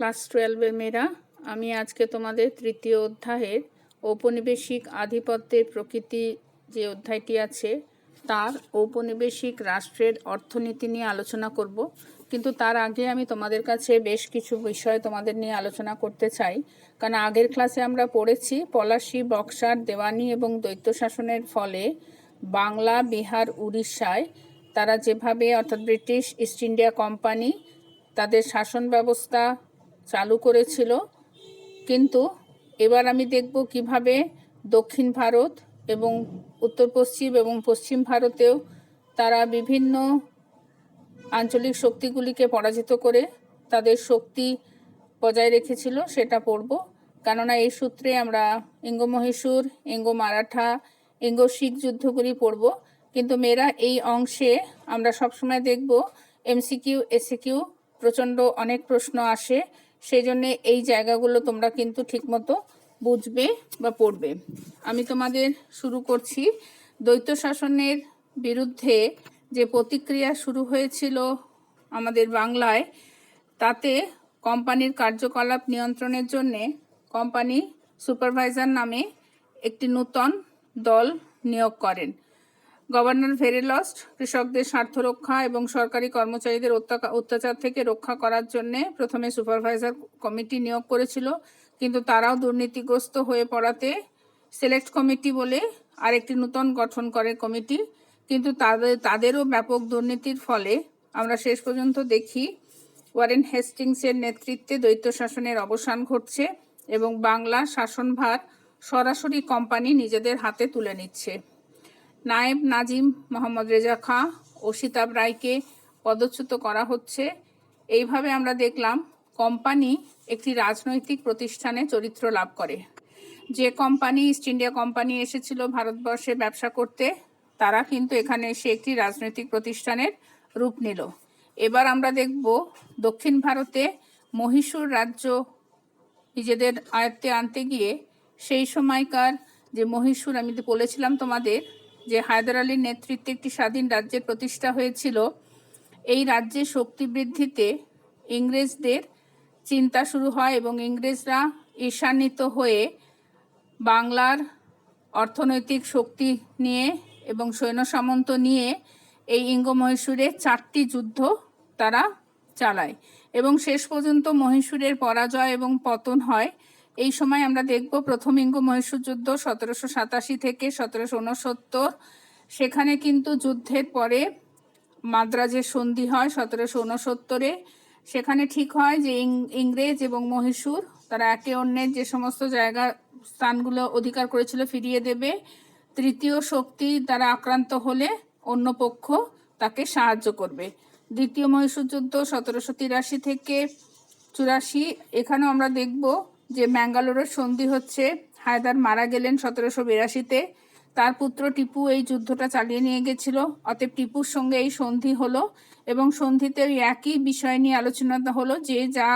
Class 12-এর মেয়েরা, আমি আজকে তোমাদের তৃতীয় অধ্যায়ের ঔপনিবেশিক আধিপত্যের প্রকৃতি যে অধ্যায়টি আছে তার ঔপনিবেশিক রাষ্ট্রের অর্থনীতি নিয়ে আলোচনা করব। কিন্তু তার আগে আমি তোমাদের কাছে বেশ কিছু বিষয় তোমাদের নিয়ে আলোচনা করতে চাই, কারণ আগের ক্লাসে আমরা পড়েছি পলাশী, বক্সার, দেওয়ানি এবং দৈত্য শাসনের ফলে বাংলা, বিহার, উড়িষ্যায় তারা যেভাবে অর্থাৎ ব্রিটিশ ইস্ট ইন্ডিয়া কোম্পানি তাদের শাসন ব্যবস্থা চালু করেছিল। কিন্তু এবার আমি দেখব কিভাবে দক্ষিণ ভারত এবং উত্তর পশ্চিম এবং পশ্চিম ভারতেও তারা বিভিন্ন আঞ্চলিক শক্তিগুলিকে পরাজিত করে তাদের শক্তি বজায় রেখেছিল, সেটা পড়ব। কেননা এই সূত্রে আমরা ইঙ্গ মহীশূর, ইঙ্গ মারাঠা, ইঙ্গ শিখ যুদ্ধগুলি পড়ব। কিন্তু মেয়েরা এই অংশে আমরা সবসময় দেখব এমসিকিউ, এসিকিউ প্রচণ্ড অনেক প্রশ্ন আসে, সেই জন্যে এই জায়গাগুলো তোমরা কিন্তু ঠিকমতো বুঝবে বা পড়বে। আমি তোমাদের শুরু করছি। দ্বৈত শাসনের বিরুদ্ধে যে প্রতিক্রিয়া শুরু হয়েছিল আমাদের বাংলায়, তাতে কোম্পানির কার্যকলাপ নিয়ন্ত্রণের জন্যে কোম্পানি সুপারভাইজার নামে একটি নূতন দল নিয়োগ করেন। গভর্নর ভেরেলস্ট কৃষকদের স্বার্থ রক্ষা এবং সরকারি কর্মচারীদের অত্যাচার থেকে রক্ষা করার জন্য প্রথমে সুপারভাইজার কমিটি নিয়োগ করেছিল, কিন্তু তারাও দুর্নীতিগ্রস্ত হয়ে পড়াতে সিলেক্ট কমিটি বলে আরেকটি নূতন গঠন করে কমিটি। কিন্তু তাদেরও ব্যাপক দুর্নীতির ফলে আমরা শেষ পর্যন্ত দেখি ওয়ারেন হেস্টিংসের নেতৃত্বে দ্বৈত শাসনের অবসান ঘটছে এবং বাংলার শাসনভার সরাসরি কোম্পানি নিজেদের হাতে তুলে নিচ্ছে। নায়েব নাজিম মোহাম্মদ রেজা খাঁ ও সীতাব রায়কে পদচ্যুত করা হচ্ছে। এইভাবে আমরা দেখলাম কোম্পানি একটি রাজনৈতিক প্রতিষ্ঠানে চরিত্র লাভ করে। যে কোম্পানি ইস্ট ইন্ডিয়া কোম্পানি এসেছিল ভারতবর্ষে ব্যবসা করতে, তারা কিন্তু এখানে এসে একটি রাজনৈতিক প্রতিষ্ঠানের রূপ নিল। এবার আমরা দেখব দক্ষিণ ভারতে মহীশূর রাজ্য নিজেদের আয়ত্তে আনতে গিয়ে সেই সময়কার যে মহীশূর, আমি তো বলেছিলাম তোমাদের যে হায়দার আলীর নেতৃত্বে একটি স্বাধীন রাজ্যের প্রতিষ্ঠা হয়েছিল। এই রাজ্যের শক্তি বৃদ্ধিতে ইংরেজদের চিন্তা শুরু হয় এবং ইংরেজরা ঈর্ষান্বিত হয়ে বাংলার অর্থনৈতিক শক্তি নিয়ে এবং সৈন্য সামন্ত নিয়ে এই ইঙ্গ মহীশূরে 4টি যুদ্ধ তারা চালায় এবং শেষ পর্যন্ত মহীশূরের পরাজয় এবং পতন হয়। এই সময় আমরা দেখব প্রথম ইঙ্গ মহীশূর যুদ্ধ 1787 থেকে 1769। সেখানে কিন্তু যুদ্ধের পরে মাদ্রাজের সন্ধি হয় 1769-এ। সেখানে ঠিক হয় যে ইংরেজ এবং মহীশূর তারা একে অন্যের যে সমস্ত জায়গা স্থানগুলো অধিকার করেছিল ফিরিয়ে দেবে। তৃতীয় শক্তি তারা আক্রান্ত হলে অন্য পক্ষ তাকে সাহায্য করবে। দ্বিতীয় মহীশূর যুদ্ধ 1783 থেকে 84। এখানেও আমরা দেখব যে ম্যাঙ্গালোরের সন্ধি হচ্ছে। হায়দার মারা গেলেন 1782-তে। তার পুত্র টিপু এই যুদ্ধটা চালিয়ে নিয়ে গেছিল, অতএব টিপুর সঙ্গে এই সন্ধি হলো এবং সন্ধিতে একই বিষয় নিয়ে আলোচনা হলো যে যা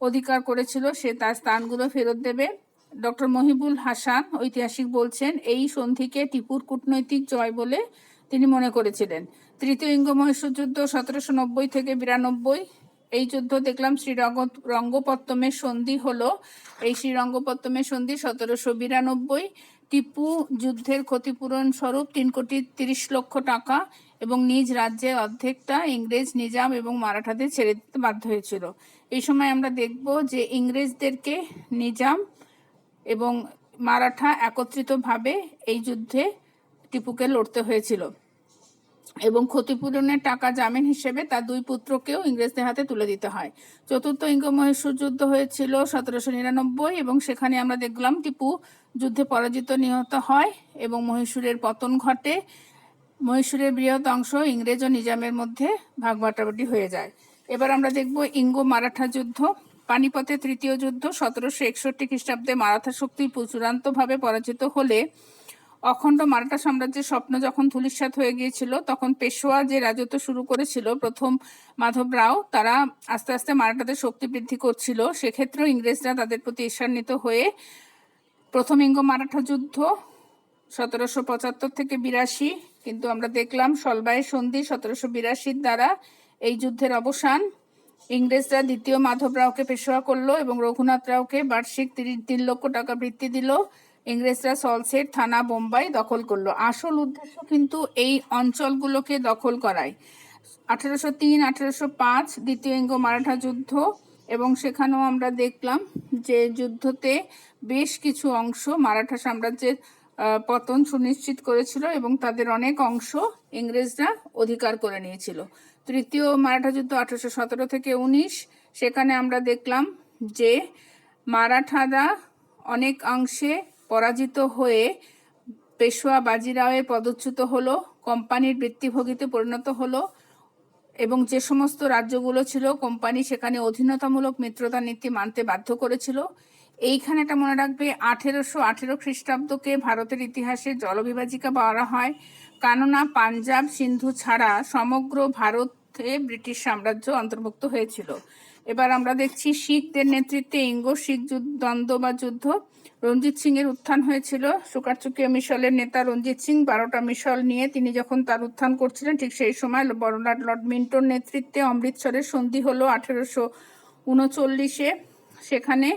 অধিকার করেছিল সে তার স্থানগুলো ফেরত দেবে। ডক্টর মহিবুল হাসান ঐতিহাসিক বলছেন এই সন্ধিকে টিপুর কূটনৈতিক জয় বলে তিনি মনে করেছিলেন। তৃতীয় ইঙ্গ মহীশূর যুদ্ধ 1790 থেকে 92। এই যুদ্ধ দেখলাম শ্রীরঙ্গপত্তমের সন্ধি হলো। এই শ্রীরঙ্গপত্তমের সন্ধি 1792। টিপু যুদ্ধের ক্ষতিপূরণ স্বরূপ 3,30,00,000 টাকা এবং নিজ রাজ্যের অর্ধেকটা ইংরেজ নিজাম এবং মারাঠাদের ছেড়ে দিতে বাধ্য হয়েছিল। এই সময় আমরা দেখব যে ইংরেজদেরকে নিজাম এবং মারাঠা একত্রিতভাবে এই যুদ্ধে টিপুকে লড়তে হয়েছিল এবং ক্ষতিপূরণের টাকা জামিন হিসেবে তার 2 পুত্রকেও ইংরেজদের হাতে তুলে দিতে হয়। চতুর্থ ইঙ্গ মহীশূর যুদ্ধ হয়েছিল 1799 এবং সেখানে আমরা দেখলাম টিপু যুদ্ধে পরাজিত নিহত হয় এবং মহীশূরের পতন ঘটে। মহীশূরের বৃহৎ অংশ ইংরেজ ও নিজামের মধ্যে ভাগবাটাবাটি হয়ে যায়। এবার আমরা দেখব ইঙ্গ মারাঠা যুদ্ধ। পানিপথের তৃতীয় যুদ্ধ 1761 খ্রিস্টাব্দে মারাঠা শক্তি চূড়ান্তভাবে পরাজিত হলে অখণ্ড মারাঠা সাম্রাজ্যের স্বপ্ন যখন ধূলিসাৎ হয়ে গিয়েছিল, তখন পেশোয়া যে রাজত্ব শুরু করেছিল প্রথম মাধব রাও, তারা আস্তে আস্তে মারাঠাদের শক্তি বৃদ্ধি করছিল। সেক্ষেত্রেও ইংরেজরা তাদের প্রতি ঈর্ষান্বিত হয়ে প্রথম ইঙ্গ মারাঠা যুদ্ধ 1775 থেকে 82, কিন্তু আমরা দেখলাম সলবাই সন্ধি 1782 দ্বারা এই যুদ্ধের অবসান ইংরেজরা দ্বিতীয় মাধব রাওকে পেশোয়া করলো এবং রঘুনাথ রাওকে বার্ষিক 3 লক্ষ টাকা বৃত্তি দিল। ইংরেজরা সলসেট থানা বোম্বাই দখল করলো। আসল উদ্দেশ্য কিন্তু এই অঞ্চলগুলোকে দখল করাই। 1803, 1805 দ্বিতীয় ইঙ্গ মারাঠা যুদ্ধ, এবং সেখানেও আমরা দেখলাম যে যুদ্ধতে বেশ কিছু অংশ মারাঠা সাম্রাজ্যের পতন সুনিশ্চিত করেছিল এবং তাদের অনেক অংশ ইংরেজরা অধিকার করে নিয়েছিল। তৃতীয় মারাঠা যুদ্ধ 1817 থেকে 19, সেখানে আমরা দেখলাম যে মারাঠারা অনেক অংশে পরাজিত হয়ে পেশোয়া বাজিরাওয়ে পদচ্যুত হলো, কোম্পানির বৃত্তিভোগীতে পরিণত হলো এবং যে সমস্ত রাজ্যগুলো ছিল কোম্পানি সেখানে অধীনতামূলক মিত্রতা নীতি মানতে বাধ্য করেছিল। এইখানে এটা মনে রাখবে, 1818 খ্রিস্টাব্দকে ভারতের ইতিহাসে জলবিভাজিকা বলা হয়, কেননা পাঞ্জাব সিন্ধু ছাড়া সমগ্র ভারতে ব্রিটিশ সাম্রাজ্য অন্তর্ভুক্ত হয়েছিল। এবার আমরা দেখছি শিখদের নেতৃত্বে ইঙ্গ শিখ দ্বন্দ্ব বা যুদ্ধ। রঞ্জিত সিং এর উত্থান হয়েছিল। সুকারচুকিয়া মিশলের নেতা রঞ্জিত সিং 12টা মিশল নিয়ে তিনি যখন তার উত্থান করছিলেন, ঠিক সেই সময় বড়লাট লর্ড মিন্টোর নেতৃত্বে অমৃতসরের সন্ধি হলো 1839-এ। সেখানে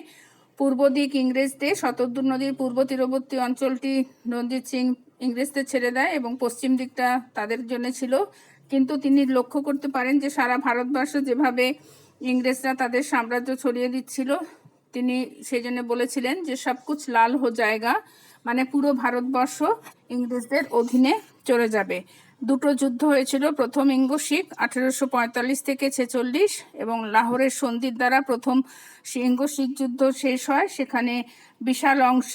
পূর্ব দিক ইংরেজদের, শতদ্রু নদীর পূর্ব তীরবর্তী অঞ্চলটি রঞ্জিত সিং ইংরেজদের ছেড়ে দেয় এবং পশ্চিম দিকটা তাদের জন্য ছিল। কিন্তু তিনি লক্ষ্য করতে পারেন যে সারা ভারতবর্ষ যেভাবে ইংরেজরা তাদের সাম্রাজ্য ছড়িয়ে দিচ্ছিল, তিনি সেই জন্য বলেছিলেন যে সবকুছ লাল হো জায়গা, মানে পুরো ভারতবর্ষ ইংরেজদের অধীনে চলে যাবে। দুটো যুদ্ধ হয়েছিল। প্রথম ইঙ্গ শিখ 1845 থেকে 46 এবং লাহোরের সন্ধির দ্বারা প্রথম ইঙ্গ শিখ যুদ্ধ শেষ হয়। সেখানে বিশাল অংশ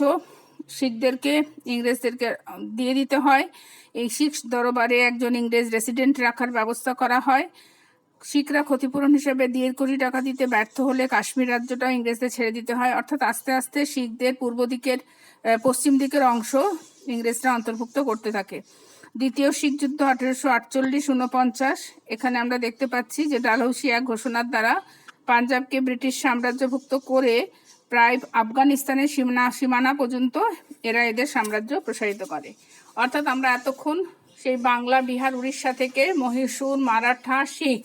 শিখদেরকে ইংরেজদেরকে দিয়ে দিতে হয়। এই শিখ দরবারে একজন ইংরেজ রেসিডেন্ট রাখার ব্যবস্থা করা হয়। শিখরা ক্ষতিপূরণ হিসেবে 1.5 কোটি টাকা দিতে ব্যর্থ হলে কাশ্মীর রাজ্যটাও ইংরেজদের ছেড়ে দিতে হয়। অর্থাৎ আস্তে আস্তে শিখদের পশ্চিম দিকের অংশ ইংরেজরা অন্তর্ভুক্ত করতে থাকে। দ্বিতীয় শিখ যুদ্ধ 1848-49, এখানে আমরা দেখতে পাচ্ছি যে ডালহৌসি এক ঘোষণার দ্বারা পাঞ্জাবকে ব্রিটিশ সাম্রাজ্যভুক্ত করে প্রায় আফগানিস্তানের সীমানা পর্যন্ত এরা এদের সাম্রাজ্য প্রসারিত করে। অর্থাৎ আমরা এতক্ষণ সেই বাংলা, বিহার, উড়িষ্যা থেকে মহীশূর, মারাঠা, শিখ,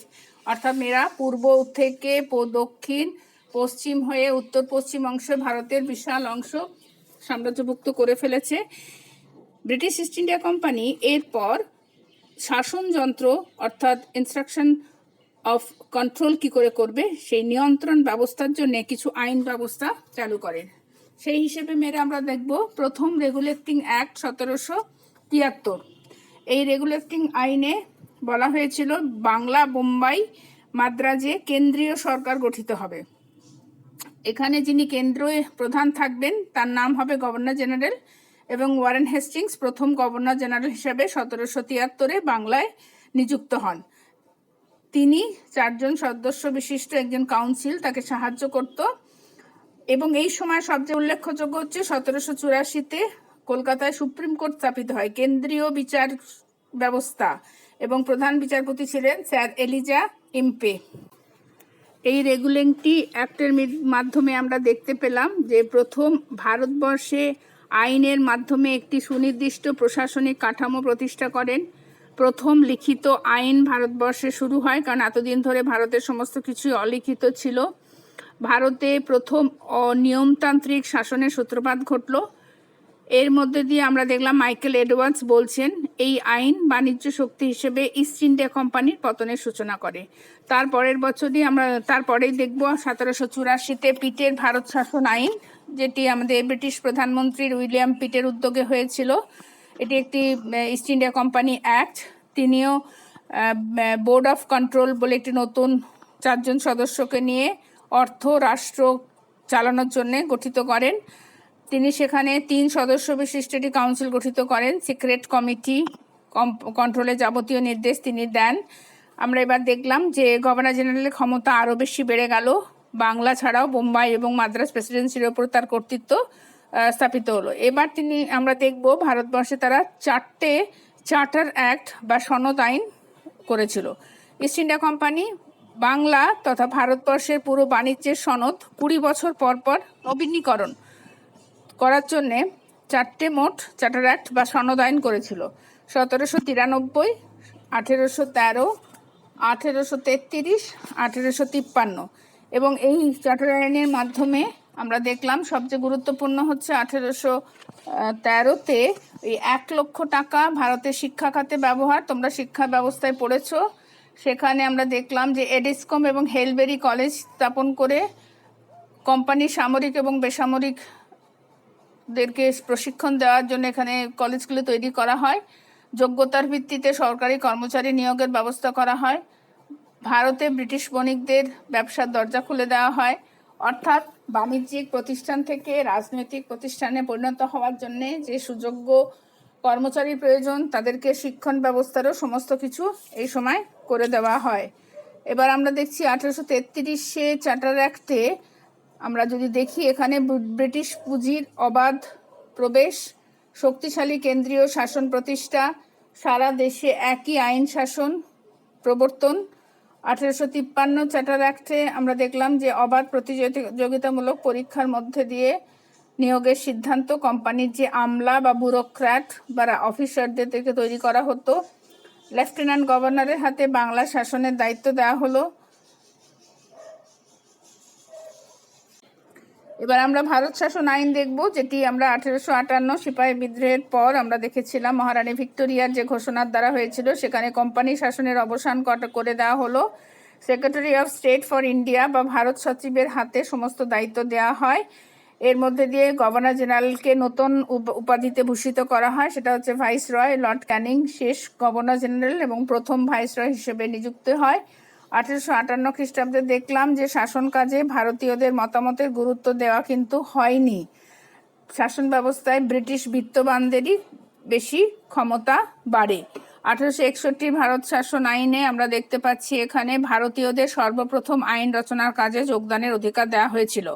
অর্থাৎ এরা পূর্ব থেকে দক্ষিণ পশ্চিম হয়ে উত্তর পশ্চিম অংশে ভারতের বিশাল অংশ সাম্রাজ্যভুক্ত করে ফেলেছে। ব্রিটিশ ইস্ট ইন্ডিয়া কোম্পানি এরপর শাসনযন্ত্র অর্থাৎ ইনস্ট্রাকশন অফ কন্ট্রোল কি করে করবে সেই নিয়ন্ত্রণ ব্যবস্থার জন্য কিছু আইন ব্যবস্থা চালু করেন। সেই হিসেবে আমরা দেখব প্রথম রেগুলেটিং অ্যাক্ট 1773। এই রেগুলেটিং আইনে বলা হয়েছিল বাংলা, বোম্বাই, মাদ্রাজে কেন্দ্রীয় সরকার গঠিত হবে। এখানে যিনি কেন্দ্রীয় প্রধান থাকবেন তার নাম হবে গভর্নর জেনারেল এবং ওয়ারেন হেস্টিংস প্রথম গভর্নর জেনারেল হিসেবে 1773-এ বাংলায় নিযুক্ত হন। তিনি 4 জন সদস্য বিশিষ্ট একজন কাউন্সিল তাকে সাহায্য করত এবং এই সময় সবচেয়ে উল্লেখযোগ্য হচ্ছে 1784-তে কলকাতায় সুপ্রিম কোর্ট স্থাপিত হয়, কেন্দ্রীয় বিচার ব্যবস্থা, এবং প্রধান বিচারপতি ছিলেন স্যার এলিজা ইম্পে। এই রেগুলেটিং অ্যাক্টের মাধ্যমে আমরা দেখতে পেলাম যে প্রথম ভারতবর্ষে আইনের মাধ্যমে একটি সুনির্দিষ্ট প্রশাসনিক কাঠামো প্রতিষ্ঠা করেন। প্রথম লিখিত আইন ভারতবর্ষে শুরু হয়, কারণ এতদিন ধরে ভারতের সমস্ত কিছুই অলিখিত ছিল। ভারতে প্রথম নিয়মতান্ত্রিক শাসনের সূত্রপাত ঘটল। এর মধ্যে দিয়ে আমরা দেখলাম মাইকেল এডওয়ার্ডস বলছেন এই আইন বাণিজ্য শক্তি হিসেবে ইস্ট ইন্ডিয়া কোম্পানির পতনের সূচনা করে। তারপরের বছরই তারপরেই দেখব 1784-তে পিটের ভারত শাসন আইন, যেটি আমাদের ব্রিটিশ প্রধানমন্ত্রীর উইলিয়াম পিটের উদ্যোগে হয়েছিল। এটি একটি ইস্ট ইন্ডিয়া কোম্পানি অ্যাক্ট। তিনিও বোর্ড অফ কন্ট্রোল বলে একটি নতুন 4 জন সদস্যকে নিয়ে অর্থ রাষ্ট্র চালানোর জন্য গঠিত করেন। তিনি সেখানে 3 সদস্য বিশিষ্ট একটি কাউন্সিল গঠিত করেন। সিক্রেট কমিটি কন্ট্রোলের যাবতীয় নির্দেশ তিনি দেন। আমরা এবার দেখলাম যে গভর্নর জেনারেলের ক্ষমতা আরও বেশি বেড়ে গেল। বাংলা ছাড়াও বোম্বাই এবং মাদ্রাজ প্রেসিডেন্সির ওপর তার কর্তৃত্ব স্থাপিত হলো। এবার আমরা দেখব ভারতবর্ষে তারা 4টে চার্টার অ্যাক্ট বা সনদ আইন করেছিল। ইস্ট ইন্ডিয়া কোম্পানি বাংলা তথা ভারতবর্ষের পুরো বাণিজ্যের সনদ 20 বছর পর পর নবীনীকরণ করার জন্যে 4টে মোট চার্টার অ্যাক্ট বা সনদ আইন করেছিল। 1793, 1813, 1833, 1853, এবং এই চার্টার আইনের মাধ্যমে আমরা দেখলাম সবচেয়ে গুরুত্বপূর্ণ হচ্ছে 1813-তে এই 1 লক্ষ টাকা ভারতের শিক্ষা খাতে ব্যবহার। তোমরা শিক্ষা ব্যবস্থায় পড়েছো, সেখানে আমরা দেখলাম যে এডিসকম এবং হেলবেরি কলেজ স্থাপন করে কোম্পানি সামরিক এবং বেসামরিকদেরকে প্রশিক্ষণ দেওয়ার জন্য এখানে কলেজগুলো তৈরি করা হয়। যোগ্যতার ভিত্তিতে সরকারি কর্মচারী নিয়োগের ব্যবস্থা করা হয়। ভারতে ব্রিটিশ বণিকদের ব্যবসার দরজা খুলে দেওয়া হয়, অর্থাৎ বাণিজ্যিক প্রতিষ্ঠান থেকে রাজনৈতিক প্রতিষ্ঠানে পরিণত হওয়ার জন্যে যে সুযোগ্য কর্মচারীর প্রয়োজন, তাদেরকে শিক্ষণ ব্যবস্থারও সমস্ত কিছু এই সময় করে দেওয়া হয়। এবার আমরা দেখছি 1833-এ চার্টার অ্যাক্টে আমরা যদি দেখি, এখানে ব্রিটিশ পুঁজির অবাধ প্রবেশ, শক্তিশালী কেন্দ্রীয় শাসন প্রতিষ্ঠা, সারা দেশে একই আইন শাসন প্রবর্তন। 1853 চার্টার অ্যাক্টে আমরা দেখলাম যে অবাধ প্রতিযোগিতামূলক পরীক্ষার মধ্যে দিয়ে নিয়োগের সিদ্ধান্ত, কোম্পানির যে আমলা বা ব্যুরোক্র্যাট বা অফিসারদেরকে তৈরি করা হতো। লেফটেন্যান্ট গভর্নরের হাতে বাংলা শাসনের দায়িত্ব দেওয়া হলো। এবার আমরা ভারত শাসন আইন দেখব, যেটি আমরা 1858 সিপাহী বিদ্রোহের পর আমরা দেখেছিলাম মহারানী ভিক্টোরিয়ার যে ঘোষণার দ্বারা হয়েছিল, সেখানে কোম্পানি শাসনের অবসান করে দেওয়া হলো। Secretary of state for India বা ভারত সচিবের হাতে সমস্ত দায়িত্ব দেওয়া হয়। এর মধ্যে দিয়ে গভর্নর জেনারেলকে নতুন উপাধিতে ভূষিত করা হয়, সেটা হচ্ছে ভাইসরয়। লর্ড ক্যানিং শেষ গভর্নর জেনারেল এবং প্রথম ভাইসরয় হিসেবে নিযুক্ত হয়। 1858 খ্রিস্টাব্দে দেখলাম যে শাসন কাজে ভারতীয়দের মতামতের গুরুত্ব দেওয়া কিন্তু হয়নি। শাসন ব্যবস্থায় ব্রিটিশ বিত্তবানদেরই বেশি ক্ষমতা বাড়ে। 1861 ভারত শাসন আইনে আমরা দেখতে পাচ্ছি এখানে ভারতীয়দের সর্বপ্রথম আইন রচনার কাজে যোগদানের অধিকার দেওয়া হয়েছিল।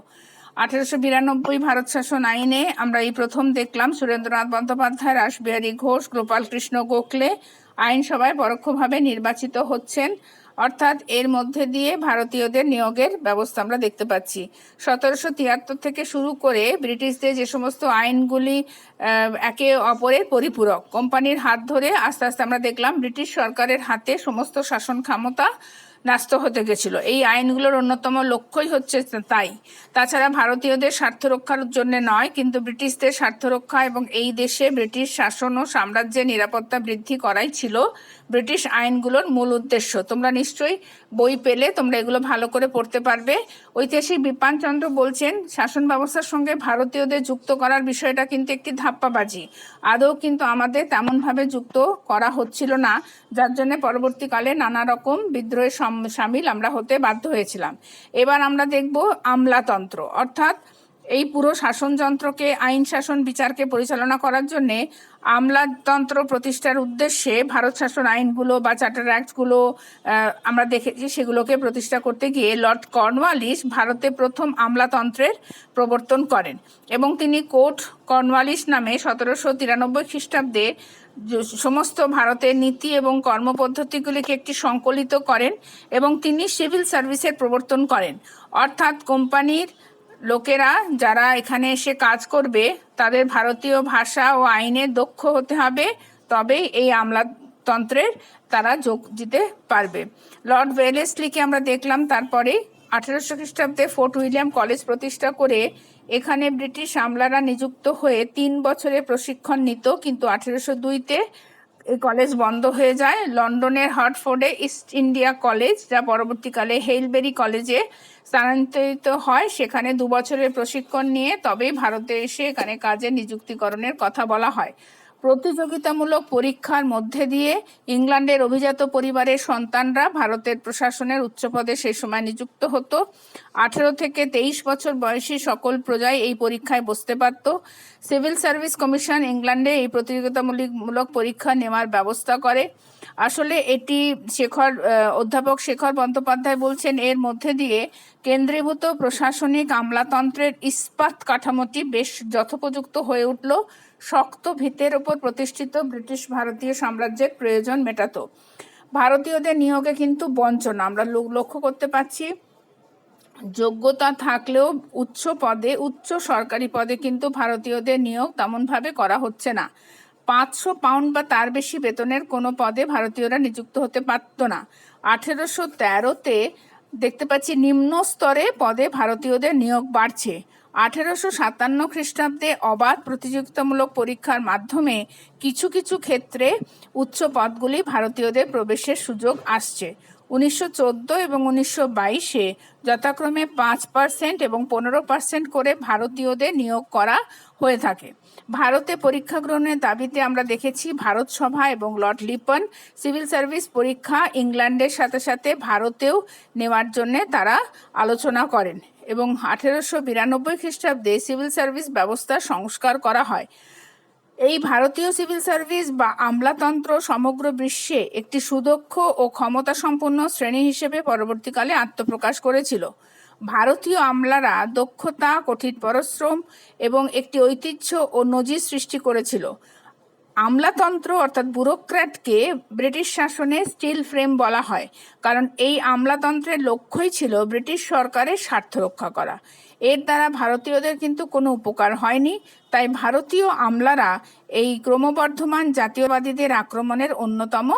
1892 ভারত শাসন আইনে আমরা এই প্রথম দেখলাম সুরেন্দ্রনাথ বন্দ্যোপাধ্যায়, রাসবিহারী ঘোষ, গোপাল কৃষ্ণ গোখলে আইনসভায় পরোক্ষভাবে নির্বাচিত হচ্ছেন, অর্থাৎ এর মধ্যে দিয়ে ভারতীয়দের নিয়োগের ব্যবস্থা আমরা দেখতে পাচ্ছি। 1773 থেকে শুরু করে ব্রিটিশদের যে সমস্ত আইনগুলি একে অপরের পরিপূরক, কোম্পানির হাত ধরে আস্তে আস্তে আমরা দেখলাম ব্রিটিশ সরকারের হাতে সমস্ত শাসন ক্ষমতা ন্যস্ত হতে গেছিল। এই আইনগুলোর অন্যতম লক্ষ্যই হচ্ছে তাই। তাছাড়া ভারতীয়দের স্বার্থ রক্ষার জন্য নয়, কিন্তু ব্রিটিশদের স্বার্থ রক্ষা এবং এই দেশে ব্রিটিশ শাসন ও সাম্রাজ্যের নিরাপত্তা বৃদ্ধি করাই ছিল ব্রিটিশ আইনগুলোর মূল উদ্দেশ্য। তোমরা নিশ্চয়ই বই পেলে তোমরা এগুলো ভালো করে পড়তে পারবে। ঐতিহাসিক বিপিনচন্দ্র বলছেন, শাসন ব্যবস্থার সঙ্গে ভারতীয়দের যুক্ত করার বিষয়টা কিন্তু একটি ধাপ্পাবাজি, আদৌ কিন্তু আমাদের তেমনভাবে যুক্ত করা হচ্ছিল না, যার জন্য পরবর্তীকালে নানা রকম বিদ্রোহে সামিল আমরা হতে বাধ্য হয়েছিলাম। এবার আমরা দেখব আমলাতন্ত্র, অর্থাৎ এই পুরো শাসনযন্ত্রকে, আইন শাসন বিচারকে পরিচালনা করার জন্যে আমলাতন্ত্র প্রতিষ্ঠার উদ্দেশ্যে ভারত শাসন আইনগুলো বা চার্টার অ্যাক্টগুলো আমরা দেখেছি, সেগুলোকে প্রতিষ্ঠা করতে গিয়ে লর্ড কর্নওয়ালিস ভারতে প্রথম আমলাতন্ত্রের প্রবর্তন করেন এবং তিনি কোর্ট কর্নওয়ালিস নামে 1793 খ্রিস্টাব্দে সমস্ত ভারতের নীতি এবং কর্মপদ্ধতিগুলিকে একটি সংকলিত করেন এবং তিনি সিভিল সার্ভিসের প্রবর্তন করেন, অর্থাৎ কোম্পানির লোকেরা যারা এখানে এসে কাজ করবে তাদের ভারতীয় ভাষা ও আইনে দক্ষ হতে হবে, তবেই এই আমলাতন্ত্রের তারা যোগ দিতে পারবে। লর্ড ওয়েলেসলিকে আমরা দেখলাম তারপরে 1800 খ্রিস্টাব্দে ফোর্ট উইলিয়াম কলেজ প্রতিষ্ঠা করে এখানে ব্রিটিশ আমলারা নিযুক্ত হয়ে 3 বছরের প্রশিক্ষণ নিত, কিন্তু 1802-তে এই কলেজ বন্ধ হয়ে যায়। লন্ডনের হার্টফোর্ডে ইস্ট ইন্ডিয়া কলেজ, যা পরবর্তীকালে হেলবেরি কলেজে স্থানান্তরিত হয়, সেখানে 2 বছরের প্রশিক্ষণ নিয়ে তবেই ভারতে এসে এখানে কাজে নিযুক্তিকরণের কথা বলা হয়। প্রতিযোগিতামূলক পরীক্ষার মধ্যে দিয়ে ইংল্যান্ডের অভিজাত পরিবারের সন্তানরা ভারতের প্রশাসনের উচ্চপদে সেই সময় নিযুক্ত হতো। 18 থেকে 23 বছর বয়সী সকল প্রজাই এই পরীক্ষায় বসতে পারত। সিভিল সার্ভিস কমিশন ইংল্যান্ডে এই প্রতিযোগিতামূলক পরীক্ষা নেওয়ার ব্যবস্থা করে। আসলে এটি অধ্যাপক শেখর বন্দ্যোপাধ্যায় বলছেন, এর মধ্যে দিয়ে কেন্দ্রীভূত প্রশাসনিক আমলাতন্ত্রের ইস্পাত কাঠামোটি বেশ যথোপযুক্ত হয়ে উঠল, শক্ত ভিতের ওপর প্রতিষ্ঠিত ব্রিটিশ ভারতীয় সাম্রাজ্যের প্রয়োজন মেটাতো। ভারতীয়দের নিয়োগে কিন্তু বঞ্চনা আমরা লক্ষ্য করতে পারছি। যোগ্যতা থাকলেও উচ্চ সরকারি পদে কিন্তু ভারতীয়দের নিয়োগ তেমনভাবে করা হচ্ছে না। 500 পাউন্ড বা তার বেশি বেতনের কোনো পদে ভারতীয়রা নিযুক্ত হতে পারত না। 1813-তে দেখতে পাচ্ছি নিম্ন স্তরে পদে ভারতীয়দের নিয়োগ বাড়ছে। 1857 খ্রিস্টাব্দে অবাধ প্রতিযোগিতামূলক পরীক্ষার মাধ্যমে কিছু কিছু ক্ষেত্রে উচ্চ পদগুলি ভারতীয়দের প্রবেশের সুযোগ আসছে। 1914 এবং 1922-এ যথাক্রমে 5% এবং 15% করে ভারতীয়দের নিয়োগ করা হয়ে থাকে। ভারতে পরীক্ষা গ্রহণের দাবিতে আমরা দেখেছি ভারত সভা এবং লর্ড লিপন সিভিল সার্ভিস পরীক্ষা ইংল্যান্ডের সাথে সাথে ভারতেও নেওয়ার জন্যে তারা আলোচনা করেন এবং 1892 খ্রিস্টাব্দে সিভিল সার্ভিস ব্যবস্থা সংস্কার করা হয়। এই ভারতীয় সিভিল সার্ভিস বা আমলাতন্ত্র সমগ্র বিশ্বে একটি সুদক্ষ ও ক্ষমতাসম্পন্ন শ্রেণী হিসেবে পরবর্তীকালে আত্মপ্রকাশ করেছিল। ভারতীয় আমলারা দক্ষতা, কঠিন পরিশ্রম এবং একটি ঐতিহ্য ও নজির সৃষ্টি করেছিল। আমলাতন্ত্র অর্থাৎ ব্যুরোক্র্যাটকে ব্রিটিশ শাসনে স্টিল ফ্রেম বলা হয়, কারণ এই আমলাতন্ত্রের লক্ষ্যই ছিল ব্রিটিশ সরকারের স্বার্থ রক্ষা করা। এর দ্বারা ভারতীয়দের কিন্তু কোনো উপকার হয়নি, তাই ভারতীয় আমলারা এই ক্রমবর্ধমান জাতীয়বাদীদের আক্রমণের অন্যতম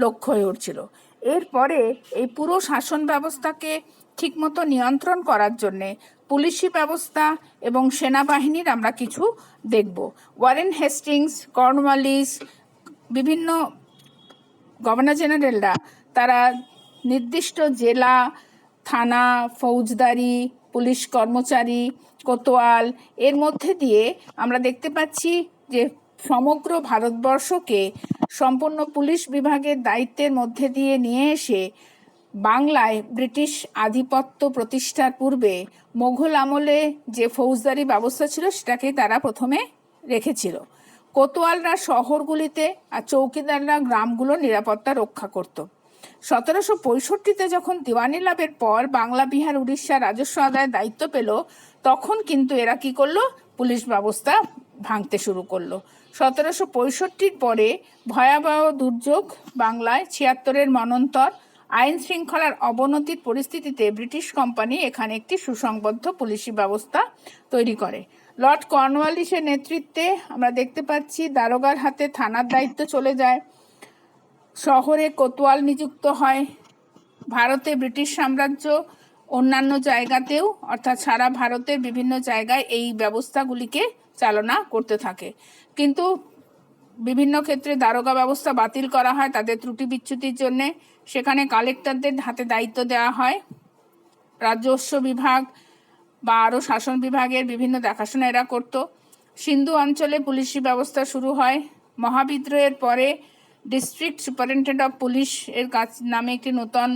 লক্ষ্য হয়ে উঠছিল। এরপরে এই পুরো শাসন ব্যবস্থাকে ঠিকমতো নিয়ন্ত্রণ করার জন্যে পুলিশি ব্যবস্থা এবং সেনাবাহিনীর আমরা কিছু দেখব। ওয়ারেন হেস্টিংস, কর্নওয়ালিস, বিভিন্ন গভর্নর জেনারেলরা তারা নির্দিষ্ট জেলা, থানা, ফৌজদারি, পুলিশ কর্মচারী, কোতোয়াল এর মধ্যে দিয়ে আমরা দেখতে পাচ্ছি যে সমগ্র ভারতবর্ষকে সম্পূর্ণ পুলিশ বিভাগের দায়িত্বের মধ্যে দিয়ে নিয়ে এসে বাংলায় ব্রিটিশ আধিপত্য প্রতিষ্ঠার পূর্বে মোঘল আমলে যে ফৌজদারি ব্যবস্থা ছিল সেটাকে তারা প্রথমে রেখেছিল। কোতোয়ালরা শহরগুলিতে আর চৌকিদাররা গ্রামগুলোর নিরাপত্তা রক্ষা করত। 1765-তে যখন দিওয়ানি লাভের পর বাংলা, বিহার, উড়িষ্যা রাজস্ব আদায়ের দায়িত্ব পেল, তখন কিন্তু এরা কি করলো, পুলিশ ব্যবস্থা ভাঙতে শুরু করলো। 1765-র পরে ভয়াবহ দুর্যোগ বাংলায়, 76-এর মন্বন্তর, আইন শৃঙ্খলার অবনতির পরিস্থিতিতে ব্রিটিশ কোম্পানি এখানে একটি সুসংবদ্ধ পুলিশি ব্যবস্থা তৈরি করে। লর্ড কর্নওয়ালিসের নেতৃত্বে আমরা দেখতে পাচ্ছি দারোগার হাতে থানার দায়িত্ব চলে যায়, শহরে কোতোয়াল নিযুক্ত হয়। ভারতে ব্রিটিশ সাম্রাজ্য অন্যান্য জায়গাতেও অর্থাৎ সারা ভারতের বিভিন্ন জায়গায় এই ব্যবস্থাগুলিকে চালনা করতে থাকে, কিন্তু বিভিন্ন ক্ষেত্রে দারোগা ব্যবস্থা বাতিল করা হয় তাদের ত্রুটি বিচ্যুতির জন্যে। সেখানে কালেক্টরদের হাতে দায়িত্ব দেওয়া হয়। রাজস্ব বিভাগ বা আরও শাসন বিভাগের বিভিন্ন দেখাশোনা এরা করত। সিন্ধু অঞ্চলে পুলিশি ব্যবস্থা শুরু হয়। মহাবিদ্রোহের পরে ডিস্ট্রিক্ট সুপারিনটেন্ডেন্ট অফ পুলিশ এর কাজ নামে একটি নতুন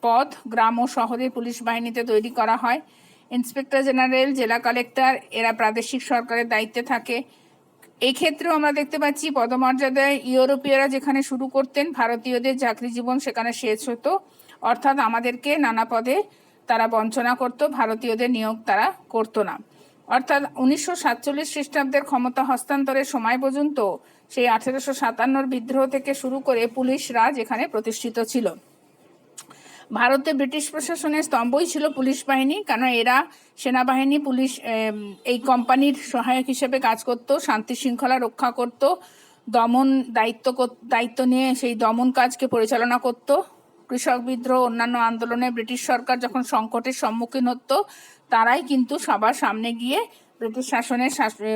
পদ গ্রাম ও শহরের পুলিশ বাহিনীতে তৈরি করা হয়। ইন্সপেক্টর জেনারেল, জেলা কালেক্টর এরা প্রাদেশিক সরকারের দায়িত্বে থাকে। এই ক্ষেত্রেও আমরা দেখতে পাচ্ছি পদমর্যাদায় ইউরোপীয়রা যেখানে শুরু করতেন, ভারতীয়দের চাকরি জীবন সেখানে শেষ হতো, অর্থাৎ আমাদেরকে নানা পদে তারা বঞ্চনা করত, ভারতীয়দের নিয়োগ তারা করতো না। অর্থাৎ 1947 খ্রিস্টাব্দের ক্ষমতা হস্তান্তরের সময় পর্যন্ত সেই 1857 বিদ্রোহ থেকে শুরু করে পুলিশ রাজ এখানে প্রতিষ্ঠিত ছিল। ভারতে ব্রিটিশ প্রশাসনের স্তম্ভই ছিল পুলিশ বাহিনী, কারণ এরা সেনাবাহিনী, পুলিশ এই কোম্পানির সহায়ক হিসেবে কাজ করত, শান্তি শৃঙ্খলা রক্ষা করত, দমন দায়িত্ব নিয়ে সেই দমন কাজকে পরিচালনা করত। কৃষক বিদ্রোহ, অন্যান্য আন্দোলনে ব্রিটিশ সরকার যখন সংকটের সম্মুখীন হতো, তারাই কিন্তু সবার সামনে গিয়ে ব্রিটিশ শাসনের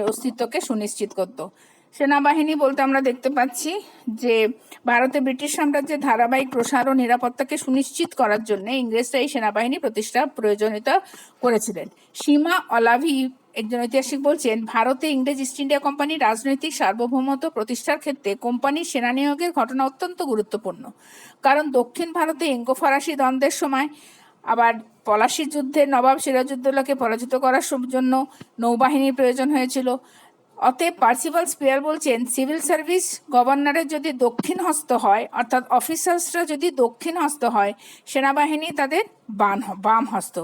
অস্তিত্বকে সুনিশ্চিত করত। সেনাবাহিনী বলতে আমরা দেখতে পাচ্ছি যে ভারতে ব্রিটিশ সাম্রাজ্যের ধারাবাহিক প্রসার ও নিরাপত্তাকে সুনিশ্চিত করার জন্য ইংরেজরা এই সেনাবাহিনী প্রতিষ্ঠার প্রয়োজনীয়তা করেছিলেন। সীমা অলাভি একজন ঐতিহাসিক বলছেন, ভারতে ইংরেজ ইস্ট ইন্ডিয়া কোম্পানির রাজনৈতিক সার্বভৌমত্ব প্রতিষ্ঠার ক্ষেত্রে কোম্পানির সেনা নিয়োগের ঘটনা অত্যন্ত গুরুত্বপূর্ণ, কারণ দক্ষিণ ভারতে ইঙ্গো ফরাসি দ্বন্দ্বের সময়, আবার পলাশির যুদ্ধে নবাব সিরাজউদ্দৌলাকে পরাজিত করার জন্য নৌবাহিনীর প্রয়োজন হয়েছিল। অতএব পার্সিভাল স্পিয়ার বলছেন, সিভিল সার্ভিস গভর্নরের যদি দক্ষিণ হস্ত হয়, অর্থাৎ অফিসার্সরা যদি দক্ষিণ হস্ত হয়, সেনাবাহিনী তাদের বাম হস্ত,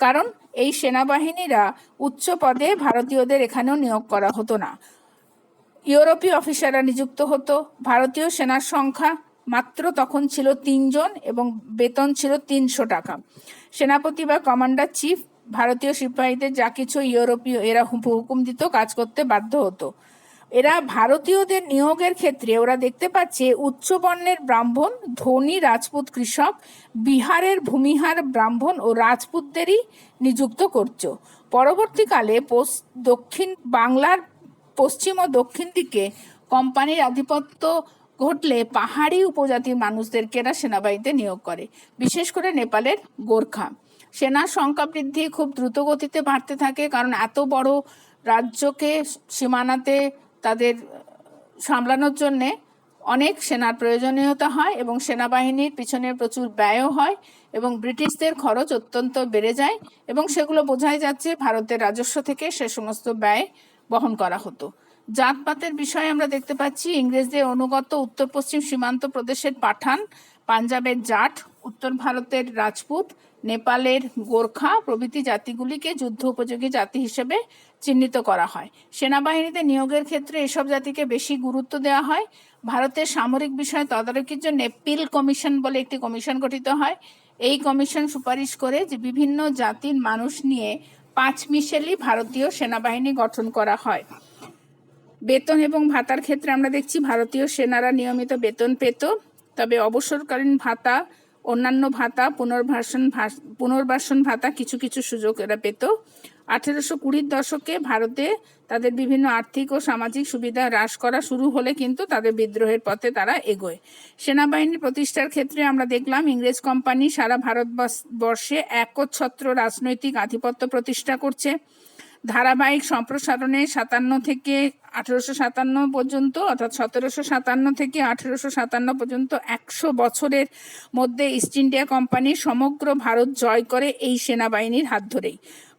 কারণ এই সেনাবাহিনীরা উচ্চ পদে ভারতীয়দের এখানেও নিয়োগ করা হতো না। ইউরোপীয় অফিসাররা নিযুক্ত হতো। ভারতীয় সেনার সংখ্যা মাত্র তখন ছিল 3 জন এবং বেতন ছিল 300 টাকা। সেনাপতি বা কমান্ডার চিফ ভারতীয় সিপাহীদের যা কিছু ইউরোপীয় এরা হুকুম দিত কাজ করতে বাধ্য হতো। এরা ভারতীয়দের নিয়োগের ক্ষেত্রে ওরা দেখতে পাচ্ছে উচ্চ বর্ণের ব্রাহ্মণ, ধনী রাজপুত কৃষক, বিহারের ভূমিহার ব্রাহ্মণ ও রাজপুতদেরই নিযুক্ত করত। পরবর্তীকালে দক্ষিণ বাংলার পশ্চিম ও দক্ষিণ দিকে কোম্পানির আধিপত্য ঘটলে পাহাড়ি উপজাতির মানুষদেরকে এরা সেনাবাহিনীতে নিয়োগ করে, বিশেষ করে নেপালের গোর্খা। সেনার সংখ্যা বৃদ্ধি খুব দ্রুত গতিতে বাড়তে থাকে, কারণ এত বড় রাজ্যকে সীমানাতে তাদের সামলানোর জন্যে অনেক সেনার প্রয়োজনীয়তা হয় এবং সেনাবাহিনীর পিছনে প্রচুর ব্যয়ও হয় এবং ব্রিটিশদের খরচ অত্যন্ত বেড়ে যায় এবং সেগুলো বোঝাই যাচ্ছে ভারতের রাজস্ব থেকে সে সমস্ত ব্যয় বহন করা হতো। জাতপাতের বিষয়ে আমরা দেখতে পাচ্ছি ইংরেজদের অনুগত উত্তর পশ্চিম সীমান্ত প্রদেশের পাঠান, পাঞ্জাবের জাট, উত্তর ভারতের রাজপুত, নেপালের গোর্খা প্রভৃতি জাতিগুলিকে যুদ্ধ উপযোগী জাতি হিসেবে চিহ্নিত করা হয়। সেনাবাহিনীতে নিয়োগের ক্ষেত্রে এসব জাতিকে বেশি গুরুত্ব দেওয়া হয়। ভারতের সামরিক বিষয় তদারকির জন্য পিল কমিশন বলে একটি কমিশন গঠিত হয়। এই কমিশন সুপারিশ করে যে বিভিন্ন জাতির মানুষ নিয়ে 5 মিশেলি ভারতীয় সেনাবাহিনী গঠন করা হয়। বেতন এবং ভাতার ক্ষেত্রে আমরা দেখছি ভারতীয় সেনারা নিয়মিত বেতন পেত, তবে অবসরকালীন ভাতা, অন্যান্য ভাতা, পুনর্বাসন ভাতা কিছু কিছু সুযোগ এরা পেত। 1820-র দশকে ভারতে তাদের বিভিন্ন আর্থিক ও সামাজিক সুবিধা হ্রাস করা শুরু হলে কিন্তু তাদের বিদ্রোহের পথে তারা এগোয়। সেনাবাহিনী প্রতিষ্ঠার ক্ষেত্রে আমরা দেখলাম ইংরেজ কোম্পানি সারা ভারতবর্ষে একচ্ছত্র রাজনৈতিক আধিপত্য প্রতিষ্ঠা করছে। ধারাবাহিক সম্প্রসারণে 57 থেকে 1857 পর্যন্ত, অর্থাৎ 1757 থেকে 1857 পর্যন্ত 100 বছরের মধ্যে ইস্ট ইন্ডিয়া কোম্পানি সমগ্র ভারত জয় করে এই সেনাবাহিনীর হাত ধরেই।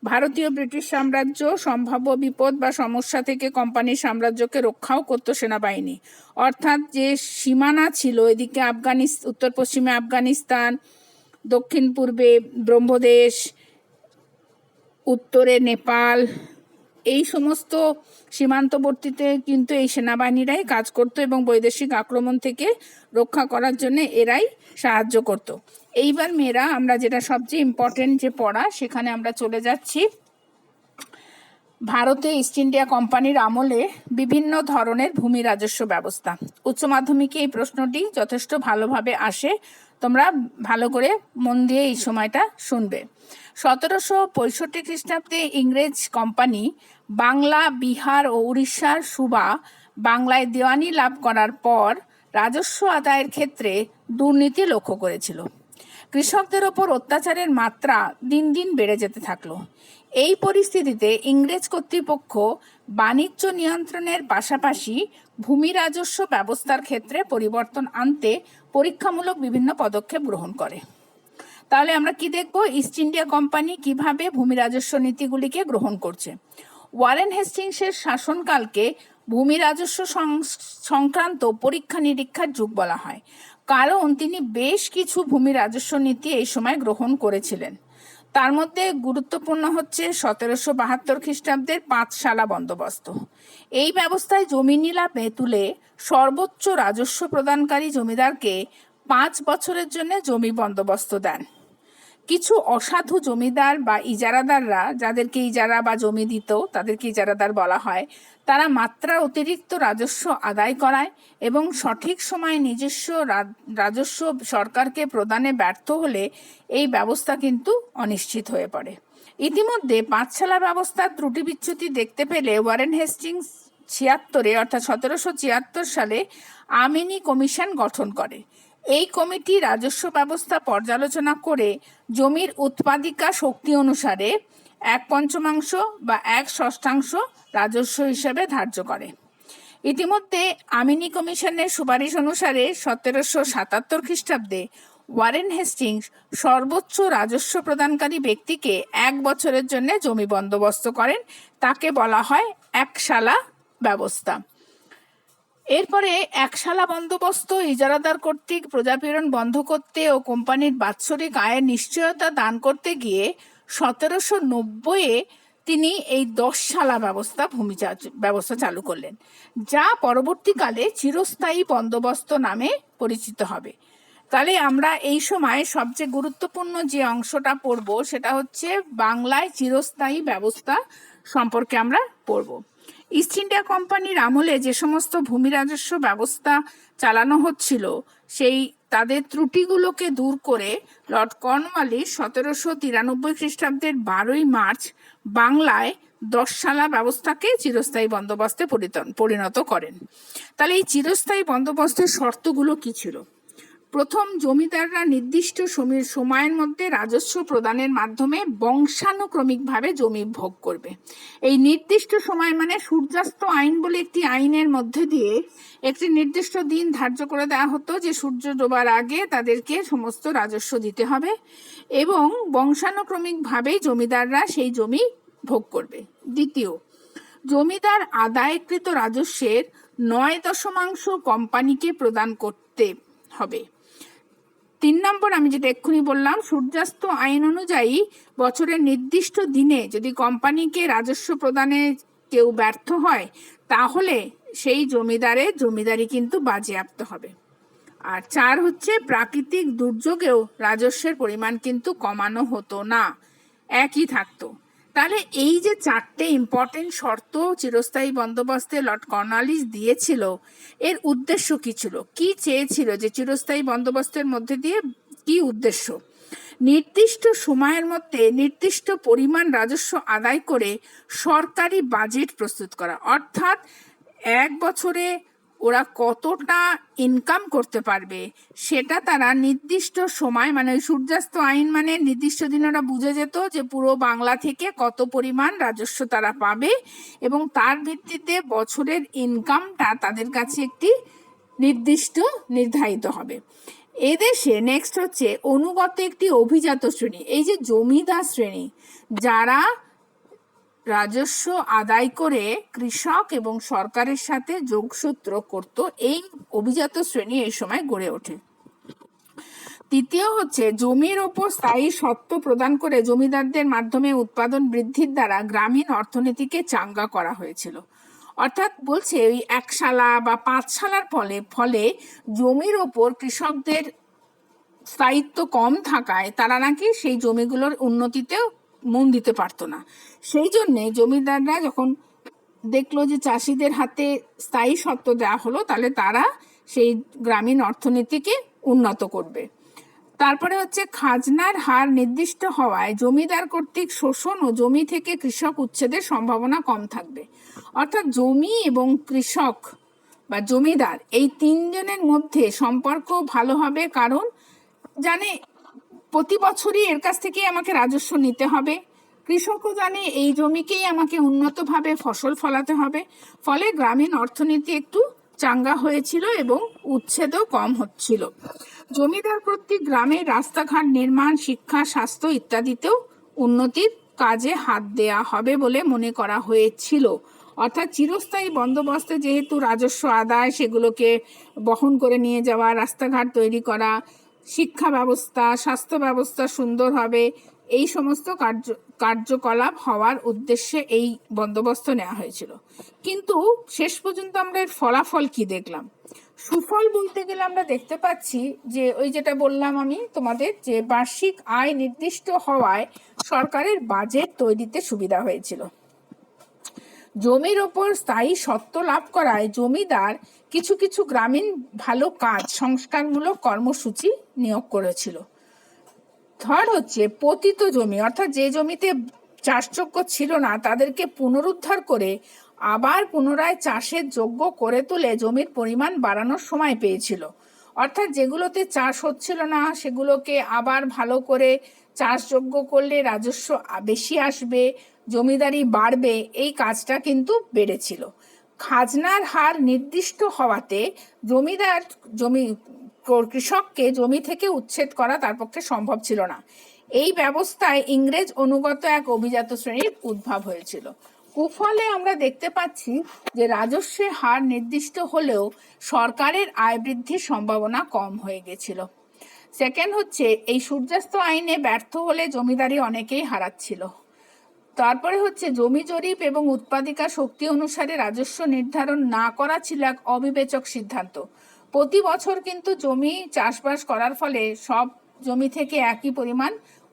ভারতীয় ব্রিটিশ সাম্রাজ্য সম্ভাব্য বিপদ বা সমস্যা থেকে কোম্পানির সাম্রাজ্যকে রক্ষাও করত সেনাবাহিনী। অর্থাৎ যে সীমানা ছিল, এদিকে উত্তর পশ্চিমে আফগানিস্তান, দক্ষিণ পূর্বে ব্রহ্মদেশ, উত্তরে নেপাল, এই সমস্ত সীমান্তবর্তীতে কিন্তু এই সেনাবাহিনীরাই কাজ করত এবং বৈদেশিক আক্রমণ থেকে রক্ষা করার জন্য এরাই সাহায্য করত। এইবার মেয়েরা আমরা যেটা সবচেয়ে ইম্পর্টেন্ট যে পড়া, সেখানে আমরা চলে যাচ্ছি। ভারতে ইস্ট ইন্ডিয়া কোম্পানির আমলে বিভিন্ন ধরনের ভূমি রাজস্ব ব্যবস্থা। উচ্চ মাধ্যমিকে এই প্রশ্নটি যথেষ্ট ভালোভাবে আসে, তোমরা ভালো করে মন দিয়ে এই সময়টা শুনবে। 1765 খ্রিস্টাব্দে ইংরেজ কোম্পানি বাংলা, বিহার ও উড়িষ্যার সুবা বাংলায় দেওয়ানি লাভ করার পর রাজস্ব আদায়ের ক্ষেত্রে দুর্নীতি লক্ষ্য করেছিল। কৃষকদের ওপর অত্যাচারের মাত্রা দিন দিন বেড়ে যেতে থাকলো। এই পরিস্থিতিতে ইংরেজ কর্তৃপক্ষ বাণিজ্য নিয়ন্ত্রণের পাশাপাশি ভূমি রাজস্ব ব্যবস্থার ক্ষেত্রে পরিবর্তন আনতে পরীক্ষামূলক বিভিন্ন পদক্ষেপ গ্রহণ করে। তাহলে আমরা কি দেখব, ইস্ট ইন্ডিয়া কোম্পানি কিভাবে ভূমি রাজস্ব নীতিগুলিকে গ্রহণ করছে। ওয়ারেন হেস্টিংসের শাসনকালকে ভূমি রাজস্ব সংক্রান্ত পরীক্ষা নিরীক্ষার যুগ বলা হয়, কারণ তিনি বেশ কিছু ভূমি রাজস্ব নীতি এই সময় গ্রহণ করেছিলেন। তার মধ্যে গুরুত্বপূর্ণ হচ্ছে 1772 খ্রিস্টাব্দের পাঁচশালা বন্দোবস্ত। এই ব্যবস্থায় জমি নিলামে তুলে সর্বোচ্চ রাজস্ব প্রদানকারী জমিদারকে 5 বছরের জন্য জমি বন্দোবস্ত দেন। কিছু অসাধু জমিদার বা ইজারাদাররা, যাদেরকে ইজারা বা জমি দিত তাদেরকে ইজারাদার বলা হয়, তারা মাত্রা অতিরিক্ত রাজস্ব আদায় করায় এবং সঠিক সময়ে নিজস্ব রাজস্ব সরকারকে প্রদানে ব্যর্থ হলে এই ব্যবস্থা কিন্তু অনিশ্চিত হয়ে পড়ে। ইতিমধ্যে পাঁচশালা ব্যবস্থার ত্রুটি বিচ্যুতি দেখতে পেলে ওয়ারেন হেস্টিংস 76 অর্থাৎ 1776 সালে আমিনি কমিশন গঠন করে। এই কমিটি রাজস্ব ব্যবস্থা পর্যালোচনা করে জমির উৎপাদিকা শক্তি অনুসারে 1/5 বা 1/6 রাজস্ব হিসেবে ধার্য করে। ইতিমধ্যে আমিনি কমিশনের সুপারিশ অনুসারে 1777 খ্রিস্টাব্দে ওয়ারেন হেস্টিংস সর্বোচ্চ রাজস্ব প্রদানকারী ব্যক্তিকে 1 বছরের জন্য জমি বন্দোবস্ত করেন, তাকে বলা হয় একশালা ব্যবস্থা। এরপরে একশালা বন্দোবস্ত ইজারাদার কর্তৃক প্রজাপীড়ন বন্ধ করতে ও কোম্পানির বাৎসরিক আয়ের নিশ্চয়তা দান করতে গিয়ে 1790-এ তিনি এই 10 শালা ব্যবস্থা চালু করলেন, যা পরবর্তীকালে চিরস্থায়ী বন্দোবস্ত নামে পরিচিত হবে। তাহলে আমরা এই সময় সবচেয়ে গুরুত্বপূর্ণ যে অংশটা পড়ব সেটা হচ্ছে বাংলায় চিরস্থায়ী ব্যবস্থা সম্পর্কে আমরা পড়ব। ইস্ট ইন্ডিয়া কোম্পানির আমলে যে সমস্ত ভূমি রাজস্ব ব্যবস্থা চালানো হচ্ছিল সেই তাদের ত্রুটিগুলোকে দূর করে লর্ড কর্নওয়ালিস 1793 খ্রিস্টাব্দের 12ই মার্চ বাংলায় 10 ব্যবস্থাকে চিরস্থায়ী বন্দোবস্তে পরিণত করেন। তাহলে এই চিরস্থায়ী বন্দোবস্তের শর্তগুলো কি ছিল? প্রথম, জমিদাররা নির্দিষ্ট সময়ের মধ্যে রাজস্ব প্রদানের মাধ্যমে বংশানুক্রমিকভাবে জমি ভোগ করবে। এই নির্দিষ্ট সময় মানে সূর্যাস্ত আইন বলে একটি আইনের মধ্যে দিয়ে একটি নির্দিষ্ট দিন ধার্য করে দেওয়া হতো যে সূর্য ডোবার আগে তাদেরকে সমস্ত রাজস্ব দিতে হবে এবং বংশানুক্রমিকভাবেই জমিদাররা সেই জমি ভোগ করবে। দ্বিতীয়, জমিদার আদায়কৃত রাজস্বের 9 কোম্পানিকে প্রদান করতে হবে। 3 নম্বর, আমি যেটা এক্ষুনি বললাম, সূর্যাস্ত আইন অনুযায়ী বছরের নির্দিষ্ট দিনে যদি কোম্পানিকে রাজস্ব প্রদানে কেউ ব্যর্থ হয় তাহলে সেই জমিদারের জমিদারি কিন্তু বাজেয়াপ্ত হবে। আর 4 হচ্ছে, প্রাকৃতিক দুর্যোগেও রাজস্বের পরিমাণ কিন্তু কমানো হতো না, একই থাকতো। তাহলে এই যে 4টে ইম্পর্টেন্ট শর্ত চিরস্থায়ী বন্দোবস্তে লর্ড কর্নওয়ালিস দিয়েছিল, এর উদ্দেশ্য কি ছিল, কি চেয়েছিল, যে চিরস্থায়ী বন্দোবস্তের মধ্যে দিয়ে কি উদ্দেশ্য? নির্দিষ্ট সময়ের মধ্যে নির্দিষ্ট পরিমাণ রাজস্ব আদায় করে সরকারি বাজেট প্রস্তুত করা, অর্থাৎ এক বছরে ওরা কতটা ইনকাম করতে পারবে সেটা তারা নির্দিষ্ট সময়, মানে ওই সূর্যাস্ত আইন মানে নির্দিষ্ট দিন ওরা বুঝে যেত যে পুরো বাংলা থেকে কত পরিমাণ রাজস্ব তারা পাবে এবং তার ভিত্তিতে বছরের ইনকামটা তাদের কাছে একটি নির্ধারিত হবে। এদেশে নেক্সট হচ্ছে অনুগত একটি অভিজাত শ্রেণী, এই যে জমিদার শ্রেণী যারা রাজস্ব আদায় করে কৃষক এবং সরকারের সাথে যোগসূত্র করত, এই অভিজাত শ্রেণী এই সময় গড়ে ওঠে। তৃতীয় হচ্ছে, জমির ওপর স্থায়ী স্বত্ব প্রদান করে জমিদারদের মাধ্যমে উৎপাদন বৃদ্ধির দ্বারা গ্রামীণ অর্থনীতিকে চাঙ্গা করা হয়েছিল। অর্থাৎ বলছে ওই 1 শালা বা 5 শালার ফলে জমির ওপর কৃষকদের স্থায়িত্ব কম থাকায় তারা নাকি সেই জমিগুলোর উন্নতিতেও মন দিতে পারতো না। সেই জন্যে জমিদাররা যখন দেখলো যে চাষিদের হাতে স্থায়ী স্বত্ব দেওয়া হলো তাহলে তারা সেই গ্রামীণ অর্থনীতিকে উন্নত করবে। তারপরে হচ্ছে, খাজনার হার নির্দিষ্ট হওয়ায় জমিদার কর্তৃক শোষণ ও জমি থেকে কৃষক উচ্ছেদের সম্ভাবনা কম থাকবে। অর্থাৎ জমি এবং কৃষক বা জমিদার এই 3 জনের মধ্যে সম্পর্ক ভালো হবে, কারণ জানে প্রতি বছরই এর কাছ থেকে আমাকে রাজস্ব নিতে হবে, কৃষকও জানে এই জমিকেই আমাকে উন্নতভাবে ফসল ফলাতে হবে, ফলে গ্রামীণ অর্থনীতি একটু চাঙ্গা হয়েছিল এবং উচ্ছেদও কম হচ্ছিল। জমিদার কর্তৃক গ্রামের রাস্তাঘাট নির্মাণ, শিক্ষা, স্বাস্থ্য ইত্যাদিতেও উন্নতির কাজে হাত দেয়া হবে বলে মনে করা হয়েছিল। অর্থাৎ চিরস্থায়ী বন্দোবস্তে যেহেতু রাজস্ব আদায়, সেগুলোকে বহন করে নিয়ে যাওয়া, রাস্তাঘাট তৈরি করা, শিক্ষা ব্যবস্থা, স্বাস্থ্য ব্যবস্থা সুন্দর হবে, এই সমস্ত কার্যকলাপ হওয়ার উদ্দেশ্যে এই বন্দোবস্ত নেওয়া হয়েছিল। কিন্তু শেষ পর্যন্ত আমরা এর ফলাফল কি দেখলাম? সুফল বলতে গেলে আমরা দেখতে পাচ্ছি যে ওই যেটা বললাম আমি তোমাদের, যে বার্ষিক আয় নির্দিষ্ট হওয়ায় সরকারের বাজেট তৈরিতে সুবিধা হয়েছিল। জমির ওপর স্থায়ী স্বত্ব লাভ করায় জমিদার কিছু কিছু গ্রামীণ ভালো কাজ, সংস্কারমূলক কর্মসূচি নিয়োগ করেছিল। থার্ড হচ্ছে, পতিত জমি, অর্থাৎ যে জমিতে চাষযোগ্য ছিল না তাদেরকে পুনরুদ্ধার করে আবার পুনরায় চাষের যোগ্য করে তুলে জমির পরিমাণ বাড়ানোর সময় পেয়েছিল। অর্থাৎ যেগুলোতে চাষ হচ্ছিল না সেগুলোকে আবার ভালো করে চাষযোগ্য করলে রাজস্ব বেশি আসবে, জমিদারি বাড়বে, এই কাজটা কিন্তু বেড়েছিল। খাজনার হার নির্দিষ্ট হওয়াতে কৃষককে জমি থেকে উচ্ছেদ করা তার পক্ষে সম্ভব ছিল না। এই ব্যবস্থায় ইংরেজ অনুগত এক অভিজাত শ্রেণীর উদ্ভব হয়েছিল। কুফলে আমরা দেখতে পাচ্ছি যে রাজস্বের হার নির্দিষ্ট হলেও সরকারের আয় বৃদ্ধির সম্ভাবনা কম হয়ে গেছিল। সেকেন্ড হচ্ছে, এই সূর্যাস্ত আইনে ব্যর্থ হলে জমিদারি অনেকেই হারাচ্ছিল। তারপরে হচ্ছে, জমি জরিপ এবং উৎপাদিকা শক্তি অনুসারে রাজস্ব নির্ধারণ না করা ছিল এক অবিবেচক সিদ্ধান্ত। প্রতি বছর কিন্তু জমি চাষবাস করার ফলে সব জমি থেকে একই পরিমাণ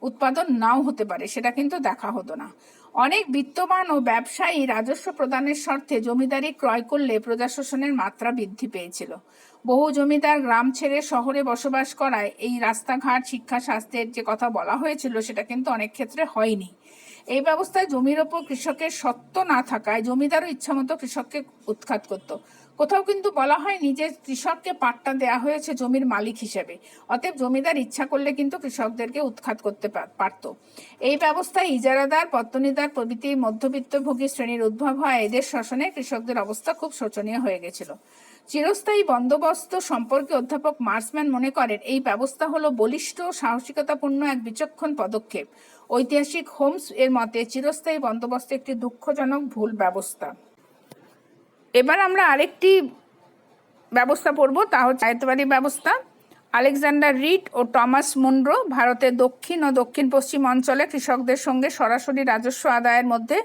উৎপাদন নাও হতে পারে, সেটা কিন্তু দেখা হতো না। অনেক বিত্তবান ও ব্যবসায়ী রাজস্ব প্রদানের শর্তে জমিদারি ক্রয় করলে প্রজা শোষণের মাত্রা বৃদ্ধি পেয়েছিল। বহু জমিদার গ্রাম ছেড়ে শহরে বসবাস করায় এই রাস্তাঘাট, শিক্ষা, স্বাস্থ্যের যে কথা বলা হয়েছিল সেটা কিন্তু অনেক ক্ষেত্রে হয়নি। এই ব্যবস্থায় জমির ওপর কৃষকের সত্ত্ব না থাকায় জমিদারও ইচ্ছামতো কৃষককে উৎখাত করত। কোথাও কিন্তু বলা হয়নি যে কৃষককে পাট্টা দেয়া হয়েছে জমির মালিক হিসেবে, অতএব জমিদার ইচ্ছা করলে কিন্তু কৃষকদেরকে উৎখাত করতে পারত। এই ব্যবস্থায় ইজারাদার, পত্তনিদার প্রভৃতি মধ্যবিত্তভোগী শ্রেণীর উদ্ভব হয়। এদের শাসনে কৃষকদের অবস্থা খুব শোচনীয় হয়ে গেছিল। চিরস্থায়ী বন্দোবস্ত সম্পর্কে অধ্যাপক মার্সম্যান মনে করেন, এই ব্যবস্থা হলো বলিষ্ঠ, সাহসিকতাপূর্ণ এক বিচক্ষণ পদক্ষেপ। ঐতিহাসিক হোমস এর মতে চিরস্থায়ী বন্দোবস্ত একটি দুঃখজনক ভুল ব্যবস্থা। এবার আমরা আরেকটি ব্যবস্থা পড়ব, তা হচ্ছে রায়তবাড়ি ব্যবস্থা। আলেকজান্ডার রিড ও টমাস মুনরো ভারতের দক্ষিণ ও দক্ষিণ পশ্চিম অঞ্চলে কৃষকদের সঙ্গে সরাসরি রাজস্ব আদায়ের মধ্যে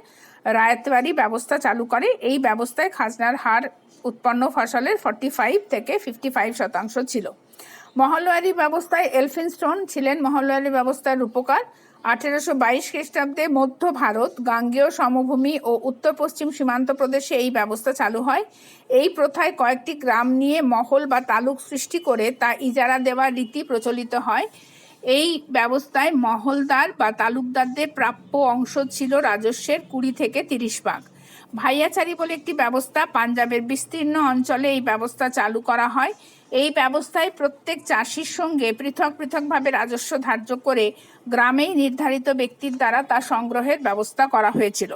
রায়তবাড়ি ব্যবস্থা চালু করে। এই ব্যবস্থায় খাজনার হার উৎপন্ন ফসলের 45 থেকে 55% ছিল। মহলওয়ারি ব্যবস্থায় এলফিনস্টোন ছিলেন মহলওয়ারি ব্যবস্থার রূপকার। 1822 খ্রিস্টাব্দে মধ্য ভারত, গাঙ্গেয় সমভূমি ও উত্তর পশ্চিম সীমান্ত প্রদেশে এই ব্যবস্থা চালু হয়। এই প্রথায় কয়েকটি গ্রাম নিয়ে মহল বা তালুক সৃষ্টি করে তা ইজারা দেওয়ার রীতি প্রচলিত হয়। এই ব্যবস্থায় মহলদার বা তালুকদারদের প্রাপ্য অংশ ছিল রাজস্বের 20 থেকে 30 ভাগ। ভাইয়াচারি বলে একটি ব্যবস্থা পাঞ্জাবের বিস্তীর্ণ অঞ্চলে এই ব্যবস্থা চালু করা হয়। এই ব্যবস্থায় প্রত্যেক চাষির সঙ্গে পৃথক পৃথকভাবে রাজস্ব ধার্য করে গ্রামেই নির্ধারিত ব্যক্তির দ্বারা তা সংগ্রহের ব্যবস্থা করা হয়েছিল।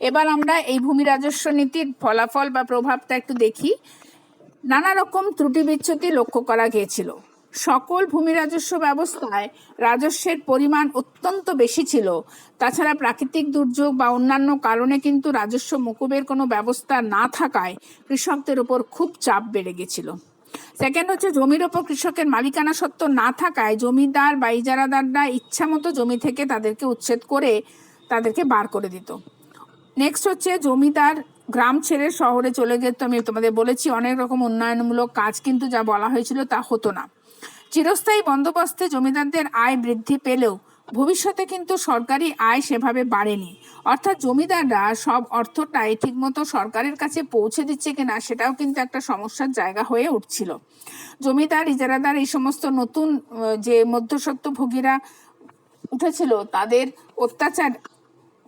এবার আমরা এই ভূমি রাজস্ব নীতির ফলাফল বা প্রভাবটা একটু দেখি। নানা রকম ত্রুটি বিচ্যুতি লক্ষ্য করা গিয়েছিল। সকল ভূমি রাজস্ব ব্যবস্থায় রাজস্বের পরিমাণ অত্যন্ত বেশি ছিল। তাছাড়া প্রাকৃতিক দুর্যোগ বা অন্যান্য কারণে কিন্তু রাজস্ব মকুবের কোনো ব্যবস্থা না থাকায় কৃষকদের উপর খুব চাপ বেড়ে গেছিল। সেকেন্ড হচ্ছে, জমির ওপর কৃষকের মালিকানা সত্ত্ব না থাকায় জমিদার বা ইজারাদাররা ইচ্ছামতো জমি থেকে তাদেরকে উচ্ছেদ করে তাদেরকে বার করে দিত। নেক্সট হচ্ছে, জমিদার গ্রাম ছেড়ে শহরে চলে যেত। আমি তোমাদের বলেছি অনেক রকম উন্নয়নমূলক কাজ কিন্তু যা বলা হয়েছিল তা হতো না। চিরস্থায়ী বন্দোবস্তে জমিদারদের আয় বৃদ্ধি পেলেও ভবিষ্যতে কিন্তু সরকারি আয় সেভাবে বাড়েনি। অর্থাৎ জমিদাররা সব অর্থটাই ঠিকমতো সরকারের কাছে পৌঁছে দিচ্ছে কিনা সেটাও কিন্তু একটা সমস্যার জায়গা হয়ে উঠছিল। জমিদার, ইজারাদার এই সমস্ত নতুন যে মধ্যস্বত্বভোগীরা উঠেছিল তাদের অত্যাচার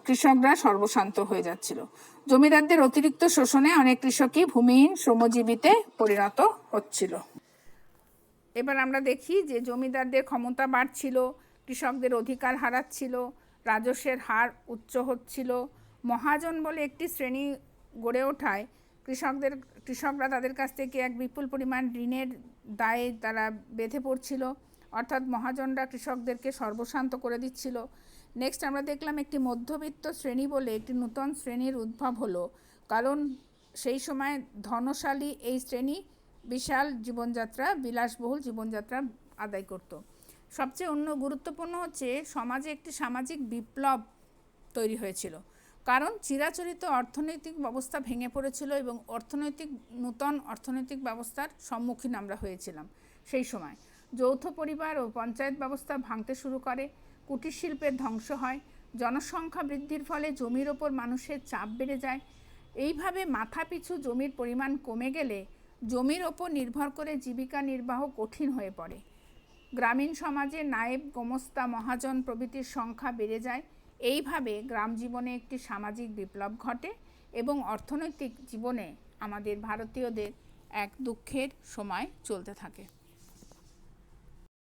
কৃষকরা সর্বশান্ত হয়ে যাচ্ছিল। জমিদারদের অতিরিক্ত শোষণে অনেক কৃষকই ভূমিহীন শ্রমজীবীতে পরিণত হচ্ছিল। এবার আমরা দেখি যে জমিদারদের ক্ষমতা বাড়ছিল, কৃষকদের অধিকার হারাচ্ছিল, রাজস্বের হার উচ্চ হচ্ছিল। মহাজন বলে একটি শ্রেণী গড়ে ওঠায় কৃষকরা তাদের কাছ থেকে এক বিপুল পরিমাণ ঋণের দায়ে তারা বেঁধে পড়ছিল। অর্থাৎ মহাজনরা কৃষকদেরকে সর্বশান্ত করে দিচ্ছিল। নেক্সট আমরা দেখলাম একটি মধ্যবিত্ত শ্রেণী বলে একটি নূতন শ্রেণীর উদ্ভব হলো, কারণ সেই সময় ধনশালী এই শ্রেণী বিশাল জীবনযাত্রা, বিলাসবহুল জীবনযাত্রা আদায় করত। সবচেয়ে গুরুত্বপূর্ণ হচ্ছে, সমাজে একটি সামাজিক বিপ্লব তৈরি হয়েছিল, কারণ চিরাচরিত অর্থনৈতিক ব্যবস্থা ভেঙে পড়েছিল এবং নূতন অর্থনৈতিক ব্যবস্থার সম্মুখীন আমরা হয়েছিলাম। সেই সময় যৌথ পরিবার ও পঞ্চায়েত ব্যবস্থা ভাঙতে শুরু করে, কুটির শিল্পের ধ্বংস হয়, জনসংখ্যা বৃদ্ধির ফলে জমির ওপর মানুষের চাপ বেড়ে যায়। এইভাবে মাথাপিছু জমির পরিমাণ কমে গেলে জমির ওপর নির্ভর করে জীবিকা নির্বাহ কঠিন হয়ে পড়ে। গ্রামীণ সমাজে নায়েব, গোমস্তা, মহাজন প্রভৃতির সংখ্যা বেড়ে যায়। এইভাবে গ্রাম জীবনে একটি সামাজিক বিপ্লব ঘটে এবং অর্থনৈতিক জীবনে আমাদের ভারতীয়দের এক দুঃখের সময় চলতে থাকে।